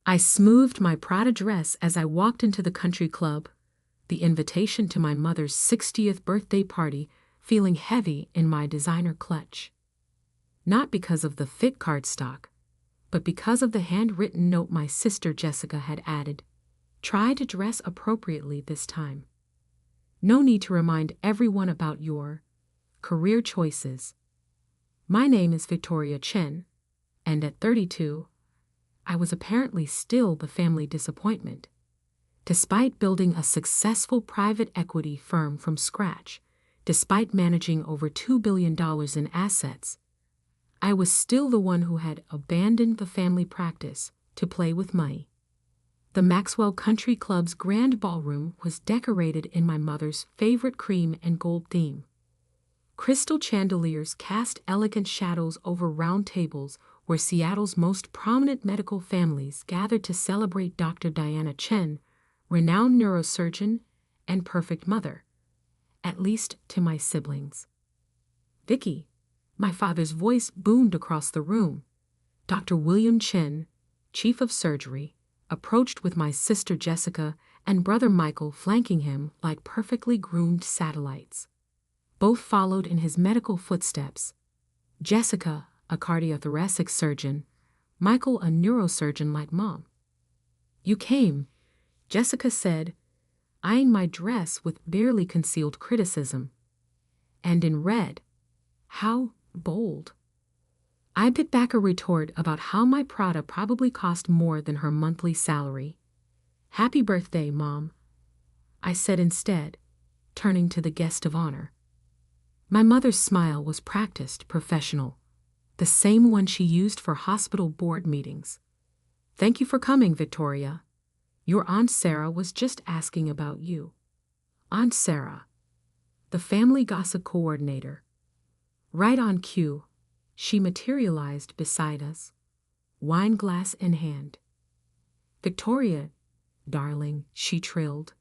I smoothed my Prada dress as I walked into the country club, the invitation to my mother's 60th birthday party feeling heavy in my designer clutch. Not because of the fit cardstock, but because of the handwritten note my sister Jessica had added. Try to dress appropriately this time. No need to remind everyone about your career choices. My name is Victoria Chen, and at 32, I was apparently still the family disappointment. Despite building a successful private equity firm from scratch, despite managing over $2 billion in assets, I was still the one who had abandoned the family practice to play with money. The Maxwell Country Club's grand ballroom was decorated in my mother's favorite cream and gold theme. Crystal chandeliers cast elegant shadows over round tables where Seattle's most prominent medical families gathered to celebrate Dr. Diana Chen, renowned neurosurgeon and perfect mother, at least to my siblings. Vicky, my father's voice boomed across the room. Dr. William Chen, chief of surgery, approached with my sister Jessica and brother Michael flanking him like perfectly groomed satellites. Both followed in his medical footsteps. Jessica, a cardiothoracic surgeon, Michael, a neurosurgeon like Mom. "You came," Jessica said, eyeing my dress with barely concealed criticism. "And in red. How bold." I bit back a retort about how my Prada probably cost more than her monthly salary. "Happy birthday, Mom," I said instead, turning to the guest of honor. My mother's smile was practiced, professional, the same one she used for hospital board meetings. "Thank you for coming, Victoria. Your Aunt Sarah was just asking about you." Aunt Sarah, the family gossip coordinator. Right on cue, she materialized beside us, wine glass in hand. "Victoria, darling," she trilled,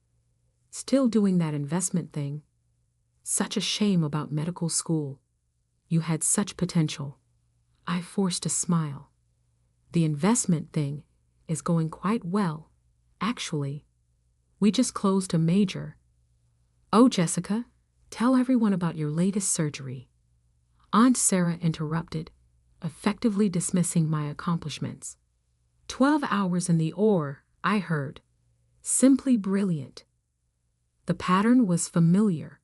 "still doing that investment thing. Such a shame about medical school. You had such potential." I forced a smile. "The investment thing is going quite well, actually. We just closed a major." "Oh, Jessica, tell everyone about your latest surgery." Aunt Sarah interrupted, effectively dismissing my accomplishments. 12 hours in the OR, I heard. Simply brilliant. The pattern was familiar.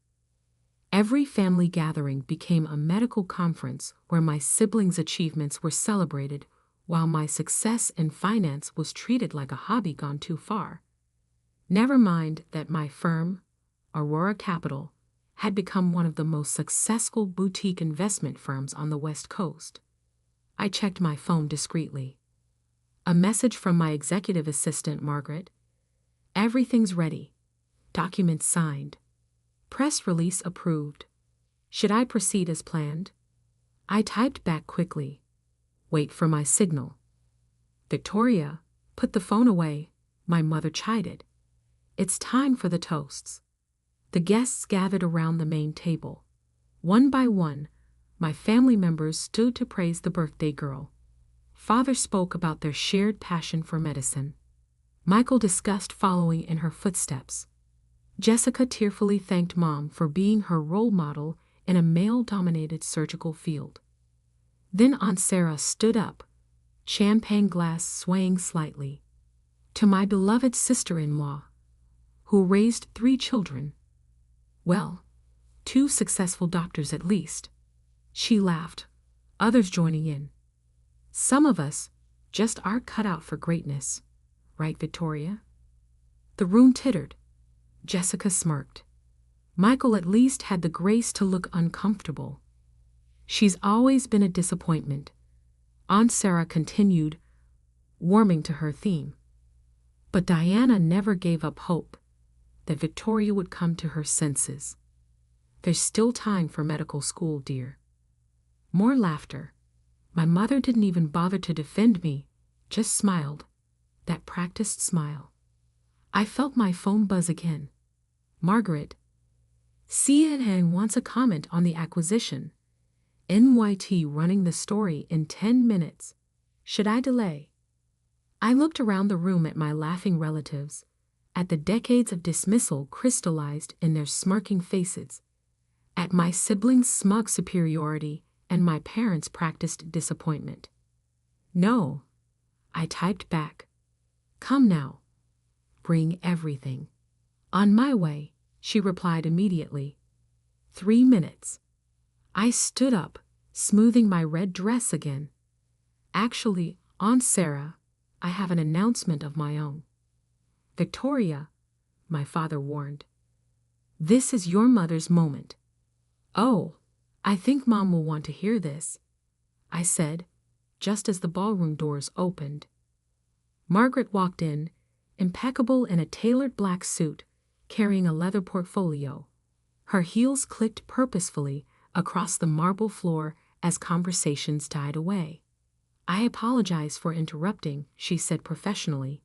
Every family gathering became a medical conference where my siblings' achievements were celebrated, while my success in finance was treated like a hobby gone too far. Never mind that my firm, Aurora Capital, had become one of the most successful boutique investment firms on the West Coast. I checked my phone discreetly. A message from my executive assistant, Margaret. "Everything's ready. Documents signed. Press release approved. Should I proceed as planned?" I typed back quickly. "Wait for my signal." "Victoria, put the phone away," my mother chided. "It's time for the toasts." The guests gathered around the main table. One by one, my family members stood to praise the birthday girl. Father spoke about their shared passion for medicine. Michael discussed following in her footsteps. Jessica tearfully thanked Mom for being her role model in a male-dominated surgical field. Then Aunt Sarah stood up, champagne glass swaying slightly. "To my beloved sister-in-law, who raised 3 children. Well, 2 successful doctors at least." She laughed, others joining in. "Some of us just aren't cut out for greatness, right, Victoria?" The room tittered. Jessica smirked. Michael at least had the grace to look uncomfortable. "She's always been a disappointment," Aunt Sarah continued, warming to her theme. "But Diana never gave up hope that Victoria would come to her senses. There's still time for medical school, dear." More laughter. My mother didn't even bother to defend me, just smiled, that practiced smile. I felt my phone buzz again. "Margaret, CNN wants a comment on the acquisition. NYT running the story in 10 minutes. Should I delay?" I looked around the room at my laughing relatives, at the decades of dismissal crystallized in their smirking faces, at my siblings' smug superiority and my parents' practiced disappointment. "No," I typed back. "Come now. Bring everything." "On my way," she replied immediately. 3 minutes. I stood up, smoothing my red dress again. "Actually, Aunt Sarah, I have an announcement of my own." "Victoria," my father warned, "this is your mother's moment." "Oh, I think Mom will want to hear this," I said, just as the ballroom doors opened. Margaret walked in, impeccable in a tailored black suit, carrying a leather portfolio. Her heels clicked purposefully across the marble floor as conversations died away. "I apologize for interrupting," she said professionally.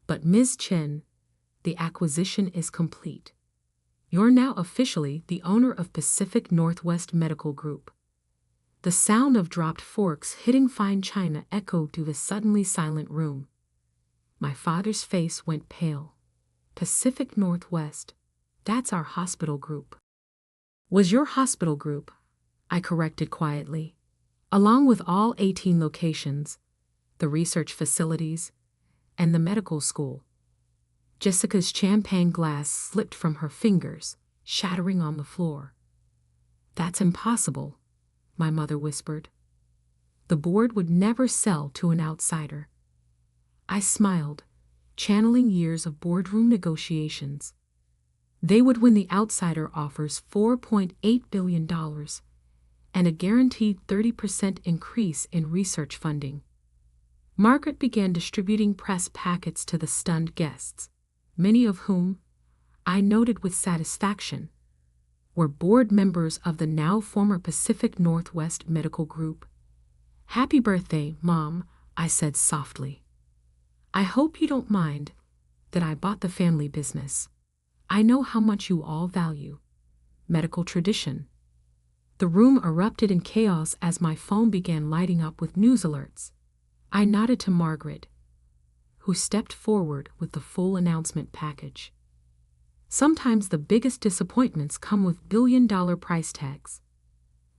"But Ms. Chen, the acquisition is complete. You're now officially the owner of Pacific Northwest Medical Group." The sound of dropped forks hitting fine china echoed through the suddenly silent room. My father's face went pale. "Pacific Northwest, that's our hospital group." "Was your hospital group," I corrected quietly, "along with all 18 locations, the research facilities, and the medical school." Jessica's champagne glass slipped from her fingers, shattering on the floor. "That's impossible," my mother whispered. "The board would never sell to an outsider." I smiled, channeling years of boardroom negotiations. "They would win the outsider offers $4.8 billion and a guaranteed 30% increase in research funding." Margaret began distributing press packets to the stunned guests, many of whom, I noted with satisfaction, were board members of the now former Pacific Northwest Medical Group. "Happy birthday, Mom," I said softly. "I hope you don't mind that I bought the family business. I know how much you all value medical tradition." The room erupted in chaos as my phone began lighting up with news alerts. I nodded to Margaret, who stepped forward with the full announcement package. Sometimes the biggest disappointments come with billion-dollar price tags.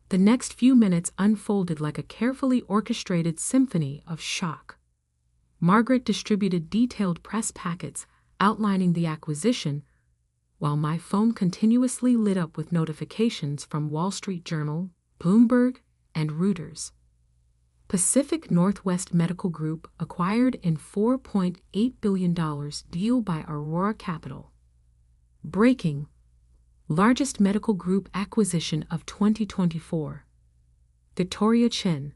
The next few minutes unfolded like a carefully orchestrated symphony of shock. Margaret distributed detailed press packets outlining the acquisition, while my phone continuously lit up with notifications from Wall Street Journal, Bloomberg, and Reuters. Pacific Northwest Medical Group acquired in $4.8 billion deal by Aurora Capital. Breaking. Largest medical group acquisition of 2024. Victoria Chen,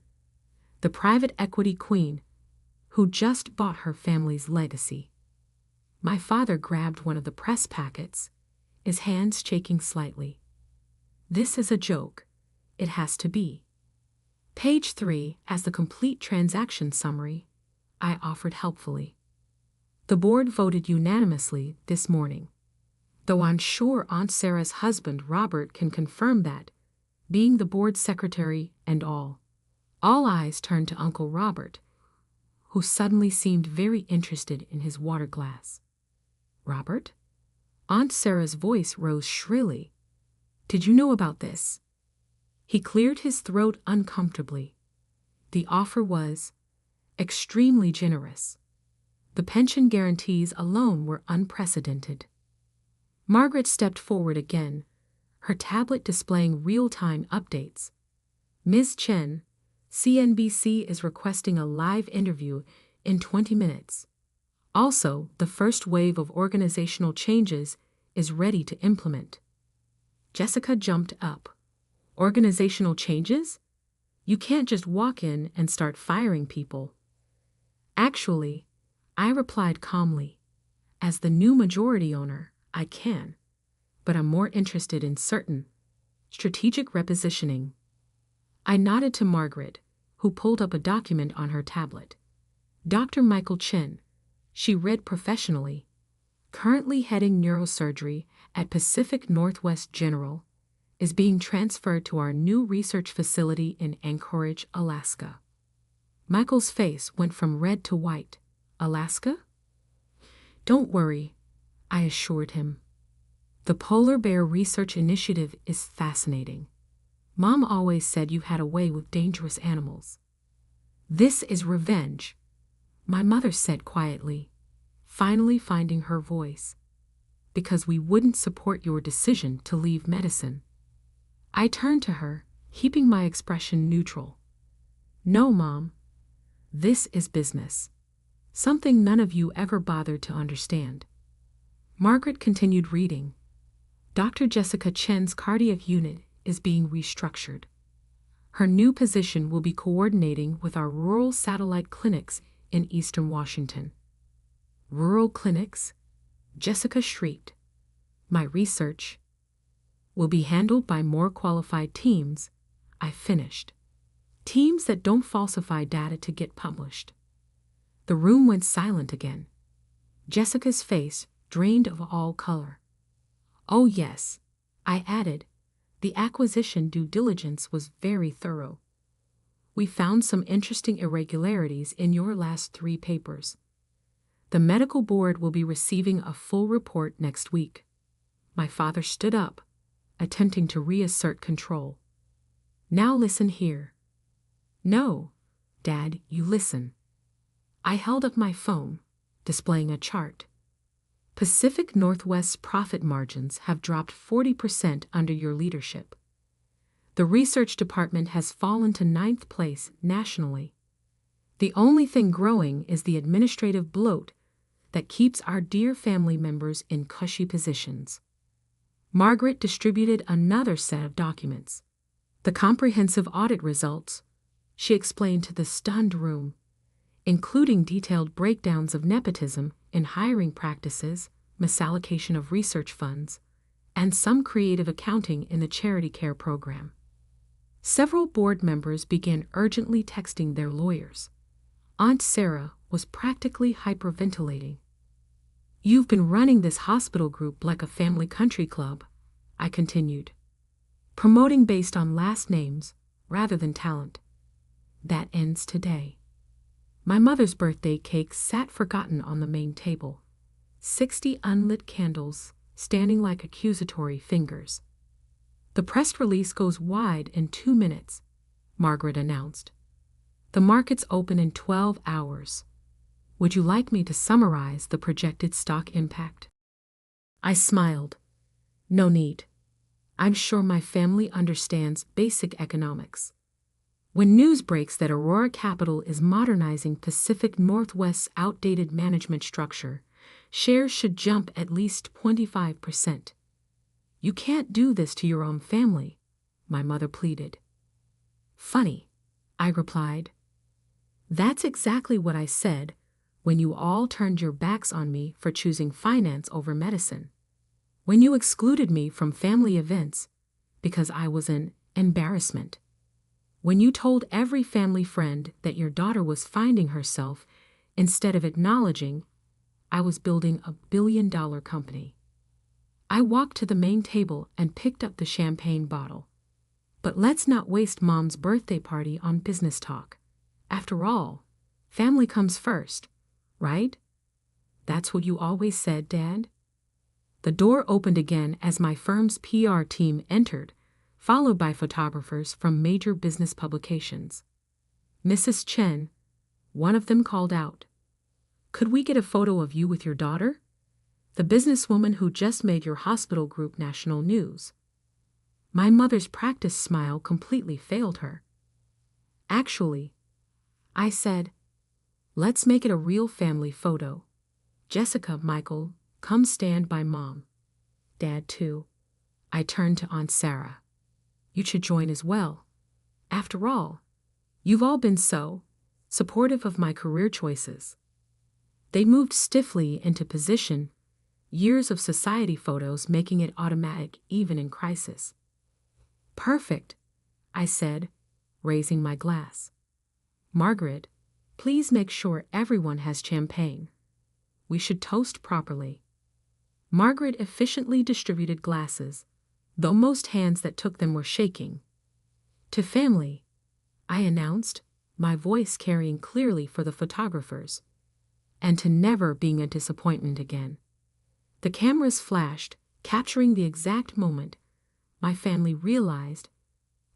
the private equity queen, who just bought her family's legacy. My father grabbed one of the press packets, his hands shaking slightly. "This is a joke. It has to be." "Page 3 as the complete transaction summary," I offered helpfully. "The board voted unanimously this morning. Though I'm sure Aunt Sarah's husband Robert can confirm that, being the board secretary and all." All eyes turned to Uncle Robert, who suddenly seemed very interested in his water glass. "Robert?" Aunt Sarah's voice rose shrilly. "Did you know about this?" He cleared his throat uncomfortably. The offer was extremely generous. The pension guarantees alone were unprecedented. Margaret stepped forward again, her tablet displaying real-time updates. "Ms. Chen, CNBC is requesting a live interview in 20 minutes. Also, the first wave of organizational changes is ready to implement." Jessica jumped up. "Organizational changes? You can't just walk in and start firing people." "Actually," I replied calmly, "as the new majority owner, I can, but I'm more interested in certain strategic repositioning." I nodded to Margaret, who pulled up a document on her tablet. "Dr. Michael Chen," she read professionally, "currently heading neurosurgery at Pacific Northwest General, is being transferred to our new research facility in Anchorage, Alaska." Michael's face went from red to white. Alaska? Don't worry, I assured him. The Polar Bear Research Initiative is fascinating. Mom always said you had a way with dangerous animals. This is revenge, my mother said quietly, finally finding her voice. Because we wouldn't support your decision to leave medicine. I turned to her, keeping my expression neutral. No, Mom. This is business. Something none of you ever bothered to understand. Margaret continued reading. Dr. Jessica Chen's cardiac unit is being restructured. Her new position will be coordinating with our rural satellite clinics in eastern Washington. Rural clinics? Jessica shrieked. My research will be handled by more qualified teams, I finished. Teams that don't falsify data to get published. The room went silent again. Jessica's face drained of all color. Oh yes, I added, the acquisition due diligence was very thorough. We found some interesting irregularities in your last 3 papers. The medical board will be receiving a full report next week. My father stood up, attempting to reassert control. Now listen here. No, Dad, you listen. I held up my phone, displaying a chart. Pacific Northwest's profit margins have dropped 40% under your leadership. The research department has fallen to 9th place nationally. The only thing growing is the administrative bloat that keeps our dear family members in cushy positions. Margaret distributed another set of documents. The comprehensive audit results, she explained to the stunned room, including detailed breakdowns of nepotism in hiring practices, misallocation of research funds, and some creative accounting in the charity care program. Several board members began urgently texting their lawyers. Aunt Sarah was practically hyperventilating. You've been running this hospital group like a family country club, I continued. Promoting based on last names rather than talent. That ends today. My mother's birthday cake sat forgotten on the main table. 60 unlit candles standing like accusatory fingers. The press release goes wide in 2 minutes, Margaret announced. The markets open in 12 hours. Would you like me to summarize the projected stock impact? I smiled. No need. I'm sure my family understands basic economics. When news breaks that Aurora Capital is modernizing Pacific Northwest's outdated management structure, shares should jump at least 25%. You can't do this to your own family, my mother pleaded. Funny, I replied. That's exactly what I said when you all turned your backs on me for choosing finance over medicine. When you excluded me from family events because I was an embarrassment. When you told every family friend that your daughter was finding herself instead of acknowledging I was building a billion-dollar company. I walked to the main table and picked up the champagne bottle. But let's not waste Mom's birthday party on business talk. After all, family comes first, right? That's what you always said, Dad. The door opened again as my firm's PR team entered, followed by photographers from major business publications. Mrs. Chen, one of them called out, "Could we get a photo of you with your daughter? The businesswoman who just made your hospital group national news." My mother's practiced smile completely failed her. Actually, I said, let's make it a real family photo. Jessica, Michael, come stand by Mom. Dad, too. I turned to Aunt Sarah. You should join as well. After all, you've all been so supportive of my career choices. They moved stiffly into position, years of society photos making it automatic even in crisis. Perfect, I said, raising my glass. Margaret, please make sure everyone has champagne. We should toast properly. Margaret efficiently distributed glasses, though most hands that took them were shaking. To family, I announced, my voice carrying clearly for the photographers. and to never being a disappointment again. The cameras flashed, capturing the exact moment my family realized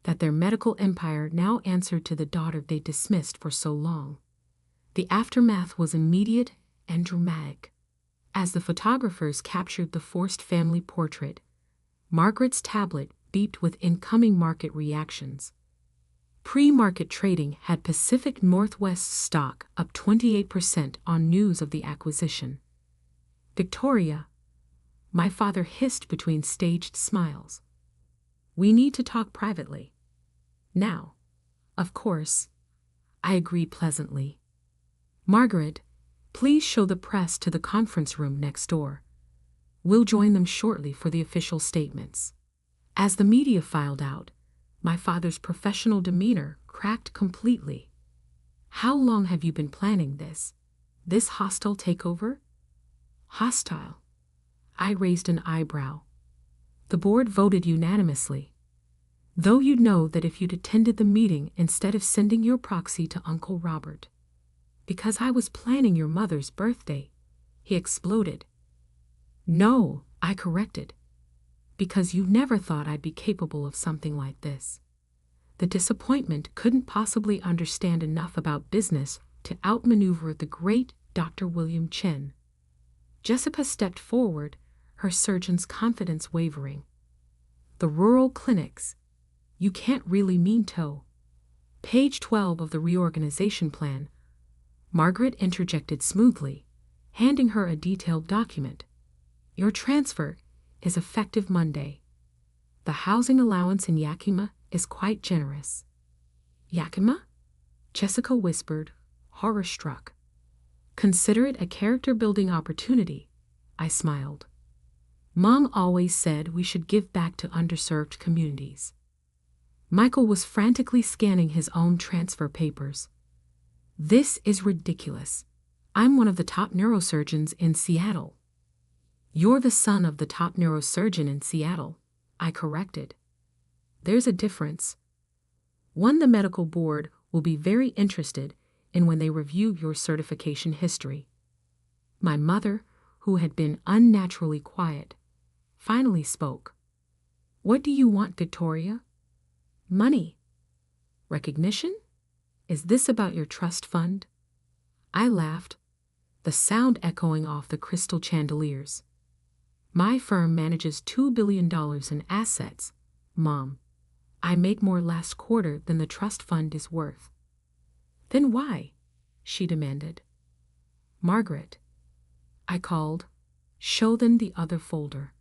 that their medical empire now answered to the daughter they dismissed for so long. The aftermath was immediate and dramatic. As the photographers captured the forced family portrait, Margaret's tablet beeped with incoming market reactions. Pre-market trading had Pacific Northwest stock up 28% on news of the acquisition. "Victoria," my father hissed between staged smiles. "We need to talk privately." "Now." "Of course," I agreed pleasantly. "Margaret, please show the press to the conference room next door. We'll join them shortly for the official statements." As the media filed out, my father's professional demeanor cracked completely. "How long have you been planning this? This hostile takeover?" "Hostile?" I raised an eyebrow. "The board voted unanimously. Though you'd know that if you'd attended the meeting instead of sending your proxy to Uncle Robert. Because I was planning your mother's birthday," he exploded. "No," I corrected. "Because you never thought I'd be capable of something like this." The disappointment couldn't possibly understand enough about business to outmaneuver the great Dr. William Chen. Jessica stepped forward, her surgeon's confidence wavering. "The rural clinics. You can't really mean to." "Page 12 of the reorganization plan," Margaret interjected smoothly, handing her a detailed document. "Your transfer is effective Monday. The housing allowance in Yakima is quite generous." "Yakima?" Jessica whispered, horror-struck. "Consider it a character-building opportunity," I smiled. "Mom always said we should give back to underserved communities." Michael was frantically scanning his own transfer papers. "This is ridiculous. I'm one of the top neurosurgeons in Seattle." "You're the son of the top neurosurgeon in Seattle," I corrected. "There's a difference. One the medical board will be very interested in when they review your certification history." My mother, who had been unnaturally quiet, finally spoke. "What do you want, Victoria?" "Money." "Recognition? Is this about your trust fund?" I laughed, the sound echoing off the crystal chandeliers. "My firm manages $2 billion in assets, Mom. I make more last quarter than the trust fund is worth." "Then why?" she demanded. "Margaret," I called, "show them the other folder."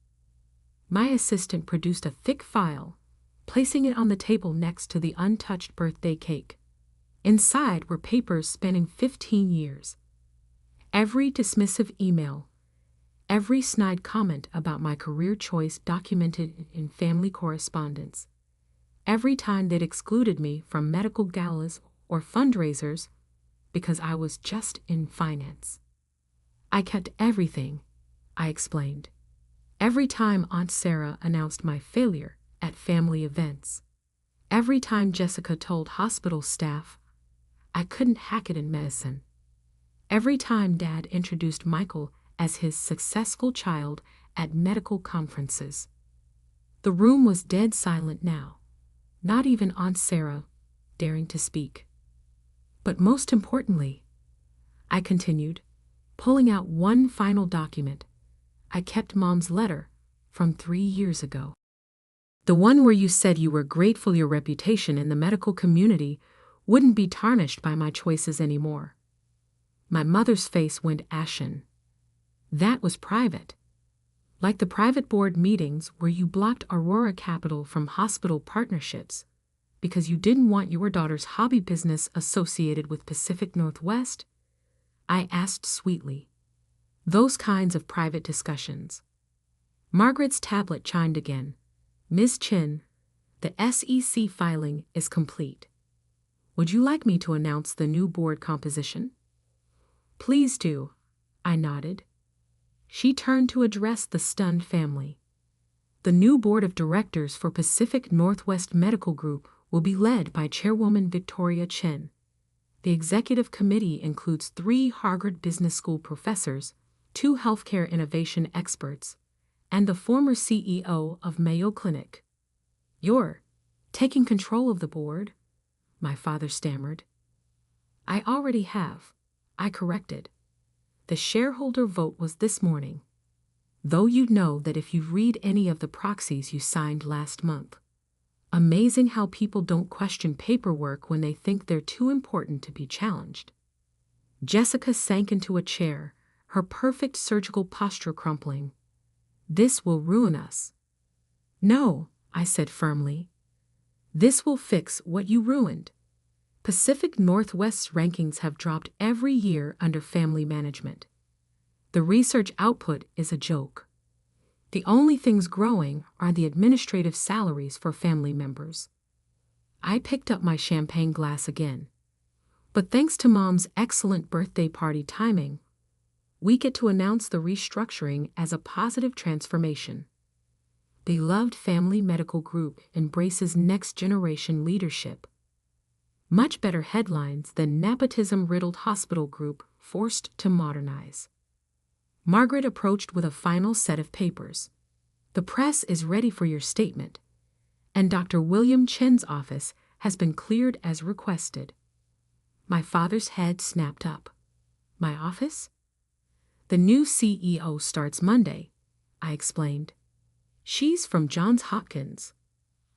My assistant produced a thick file, placing it on the table next to the untouched birthday cake. Inside were papers spanning 15 years. Every dismissive email, every snide comment about my career choice documented in family correspondence, every time they'd excluded me from medical galas or fundraisers because I was just in finance. "I kept everything," I explained. "Every time Aunt Sarah announced my failure at family events. Every time Jessica told hospital staff I couldn't hack it in medicine. Every time Dad introduced Michael as his successful child at medical conferences." The room was dead silent now, not even Aunt Sarah daring to speak. "But most importantly," I continued, pulling out one final document, "I kept Mom's letter from 3 years ago. The one where you said you were grateful your reputation in the medical community wouldn't be tarnished by my choices anymore." My mother's face went ashen. "That was private. Like the private board meetings where you blocked Aurora Capital from hospital partnerships because you didn't want your daughter's hobby business associated with Pacific Northwest?" I asked sweetly. "Those kinds of private discussions." Margaret's tablet chimed again. "Ms. Chin, the SEC filing is complete. Would you like me to announce the new board composition?" "Please do," I nodded. She turned to address the stunned family. "The new board of directors for Pacific Northwest Medical Group will be led by Chairwoman Victoria Chen, The executive committee includes 3 Harvard Business School professors, 2 healthcare innovation experts, and the former CEO of Mayo Clinic. "You're taking control of the board?" my father stammered. "I already have," I corrected. "The shareholder vote was this morning. Though you'd know that if you read any of the proxies you signed last month. Amazing how people don't question paperwork when they think they're too important to be challenged." Jessica sank into a chair, her perfect surgical posture crumpling. "This will ruin us." "No," I said firmly. "This will fix what you ruined." Pacific Northwest's rankings have dropped every year under family management. The research output is a joke. The only things growing are the administrative salaries for family members. I picked up my champagne glass again. But thanks to Mom's excellent birthday party timing, we get to announce the restructuring as a positive transformation. Beloved Family Medical Group embraces next-generation leadership. Much better headlines than nepotism-riddled hospital group forced to modernize. Margaret approached with a final set of papers. "The press is ready for your statement, and Dr. William Chen's office has been cleared as requested." My father's head snapped up. "My office?" "The new CEO starts Monday," I explained. "She's from Johns Hopkins.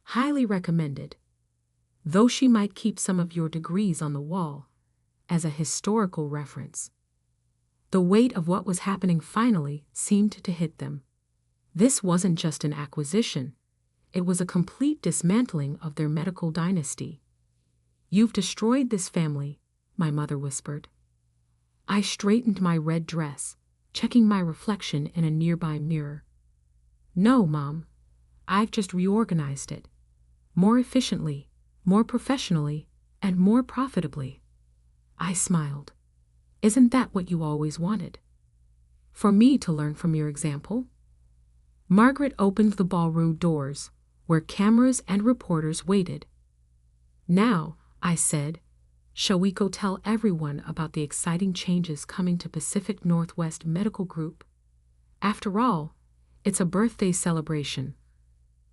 Highly recommended. Though she might keep some of your degrees on the wall, as a historical reference." The weight of what was happening finally seemed to hit them. This wasn't just an acquisition. It was a complete dismantling of their medical dynasty. "You've destroyed this family," my mother whispered. I straightened my red dress, checking my reflection in a nearby mirror. "No, Mom. I've just reorganized it. More efficiently, more professionally, and more profitably." I smiled. "Isn't that what you always wanted? For me to learn from your example?" Margaret opened the ballroom doors, where cameras and reporters waited. "Now," I said, "shall we go tell everyone about the exciting changes coming to Pacific Northwest Medical Group? After all, it's a birthday celebration.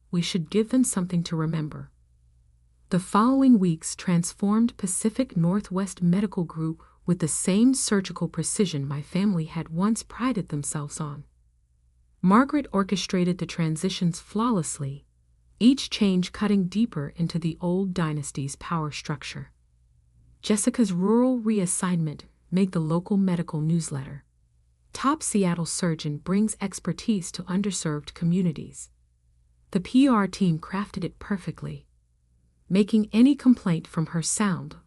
We should give them something to remember." The following weeks transformed Pacific Northwest Medical Group with the same surgical precision my family had once prided themselves on. Margaret orchestrated the transitions flawlessly, each change cutting deeper into the old dynasty's power structure. Jessica's rural reassignment made the local medical newsletter. Top Seattle surgeon brings expertise to underserved communities. The PR team crafted it perfectly, making any complaint from her sound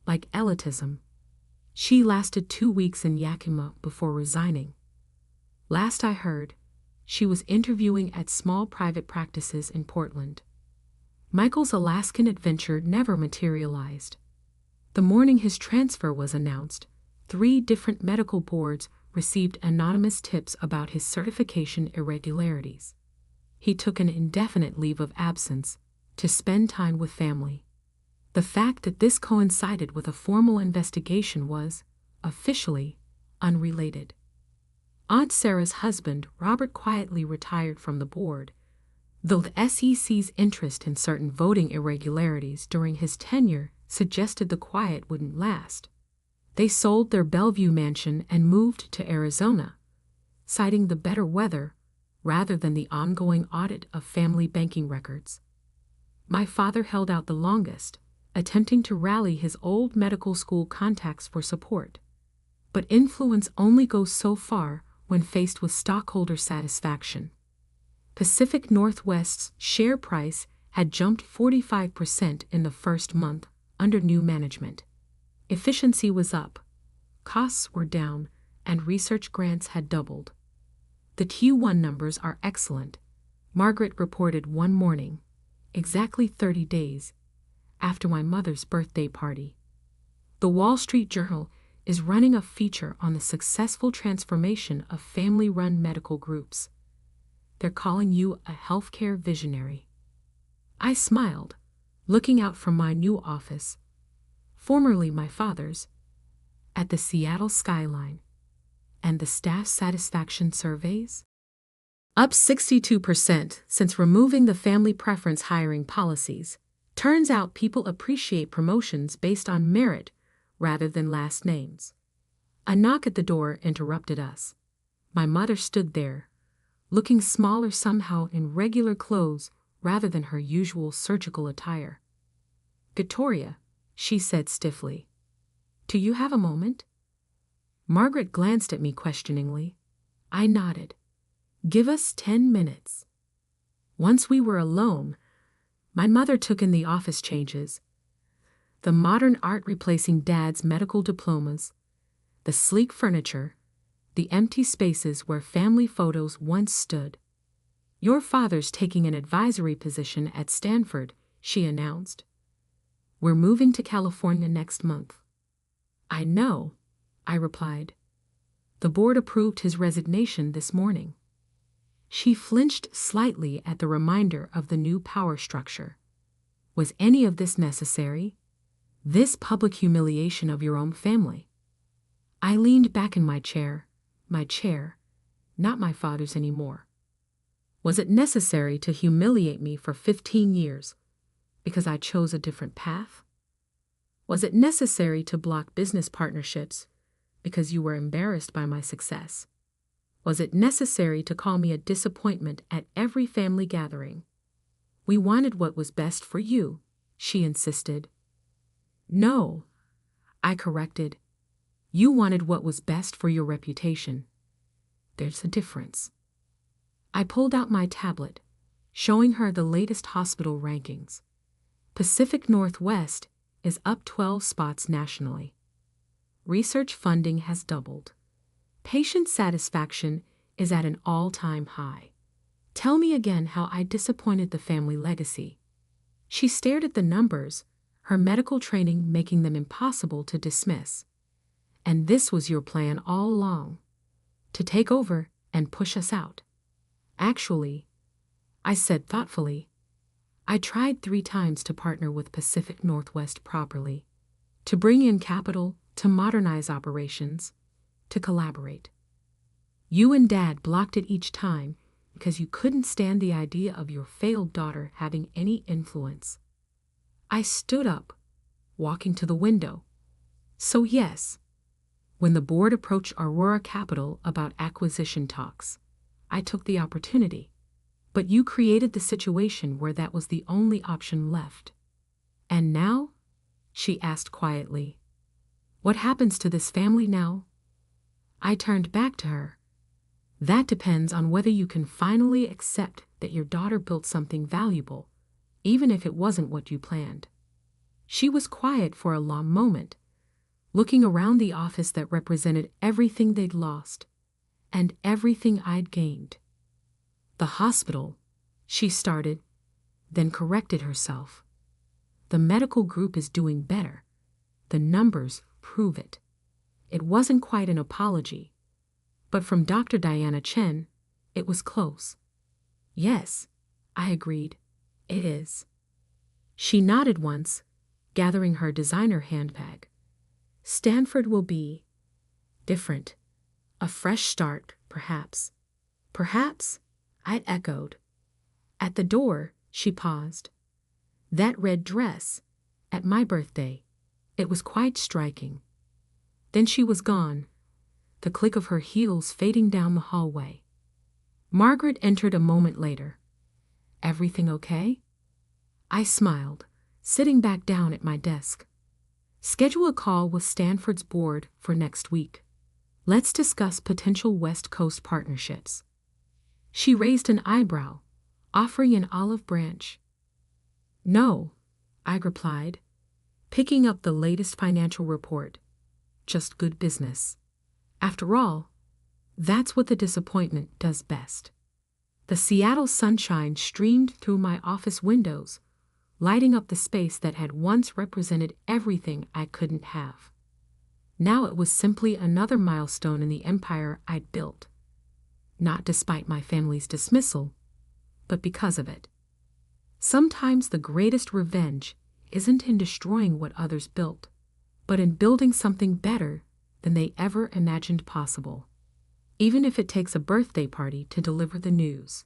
like elitism. She lasted 2 weeks in Yakima before resigning. Last I heard, she was interviewing at small private practices in Portland. Michael's Alaskan adventure never materialized. The morning his transfer was announced, 3 different medical boards received anonymous tips about his certification irregularities. He took an indefinite leave of absence to spend time with family. The fact that this coincided with a formal investigation was, officially, unrelated. Aunt Sarah's husband, Robert, quietly retired from the board, though the SEC's interest in certain voting irregularities during his tenure suggested the quiet wouldn't last. They sold their Bellevue mansion and moved to Arizona, citing the better weather rather than the ongoing audit of family banking records. My father held out the longest, attempting to rally his old medical school contacts for support. But influence only goes so far when faced with stockholder satisfaction. Pacific Northwest's share price had jumped 45% in the first month under new management. Efficiency was up, costs were down, and research grants had doubled. "The Q1 numbers are excellent," Margaret reported one morning, exactly 30 days after my mother's birthday party. The Wall Street Journal is running a feature on the successful transformation of family-run medical groups. They're calling you a healthcare visionary. I smiled, looking out from my new office. formerly my father's, at the Seattle skyline. And the staff satisfaction surveys? Up 62% since removing the family preference hiring policies. Turns out people appreciate promotions based on merit rather than last names. A knock at the door interrupted us. My mother stood there, looking smaller somehow in regular clothes rather than her usual surgical attire. "Victoria," she said stiffly, "do you have a moment?" Margaret glanced at me questioningly. I nodded. "Give us 10 minutes. Once we were alone, my mother took in the office changes. The modern art replacing Dad's medical diplomas, the sleek furniture, the empty spaces where family photos once stood. "Your father's taking an advisory position at Stanford," she announced. "We're moving to California next month." "I know," I replied. "The board approved his resignation this morning." She flinched slightly at the reminder of the new power structure. Was any of this necessary? This public humiliation of your own family? I leaned back in my chair, not my father's anymore. Was it necessary to humiliate me for 15 years because I chose a different path? Was it necessary to block business partnerships because you were embarrassed by my success? Was it necessary to call me a disappointment at every family gathering? "We wanted what was best for you," she insisted. "No," I corrected. "You wanted what was best for your reputation. There's a difference." I pulled out my tablet, showing her the latest hospital rankings. Pacific Northwest is up 12 spots nationally. Research funding has doubled. Patient satisfaction is at an all-time high. Tell me again how I disappointed the family legacy. She stared at the numbers, her medical training making them impossible to dismiss. "And this was your plan all along, to take over and push us out." "Actually," I said thoughtfully, "I tried 3 times to partner with Pacific Northwest properly, to bring in capital, to modernize operations, to collaborate. You and Dad blocked it each time because you couldn't stand the idea of your failed daughter having any influence." I stood up, walking to the window. "So yes, when the board approached Aurora Capital about acquisition talks, I took the opportunity. But you created the situation where that was the only option left. And now?" she asked quietly. "What happens to this family now?" I turned back to her. "That depends on whether you can finally accept that your daughter built something valuable, even if it wasn't what you planned." She was quiet for a long moment, looking around the office that represented everything they'd lost and everything I'd gained. "The hospital," she started, then corrected herself. "The medical group is doing better. The numbers prove it." It wasn't quite an apology, but from Dr. Diana Chen, it was close. "Yes," I agreed, "it is." She nodded once, gathering her designer handbag. "Stanford will be different. A fresh start, perhaps." "Perhaps," I echoed. At the door, she paused. "That red dress, at my birthday, it was quite striking." Then she was gone, the click of her heels fading down the hallway. Margaret entered a moment later. "Everything okay?" I smiled, sitting back down at my desk. "Schedule a call with Stanford's board for next week. Let's discuss potential West Coast partnerships." She raised an eyebrow, offering an olive branch. "No," I replied, picking up the latest financial report. "Just good business. After all, that's what the disappointment does best." The Seattle sunshine streamed through my office windows, lighting up the space that had once represented everything I couldn't have. Now it was simply another milestone in the empire I'd built. Not despite my family's dismissal, but because of it. Sometimes the greatest revenge isn't in destroying what others built, but in building something better than they ever imagined possible, even if it takes a birthday party to deliver the news.